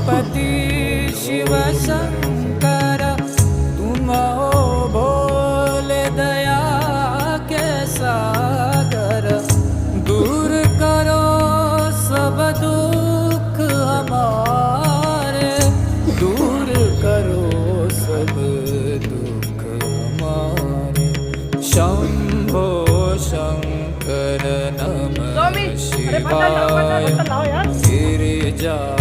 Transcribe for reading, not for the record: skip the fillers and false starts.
गणपति शिव शंकर तुम हो भोले दया के सागर। दूर करो सब दुख हमारे, दूर करो सब दुख हमारे। शंभो शंकर नमः शिवाय गिरिजा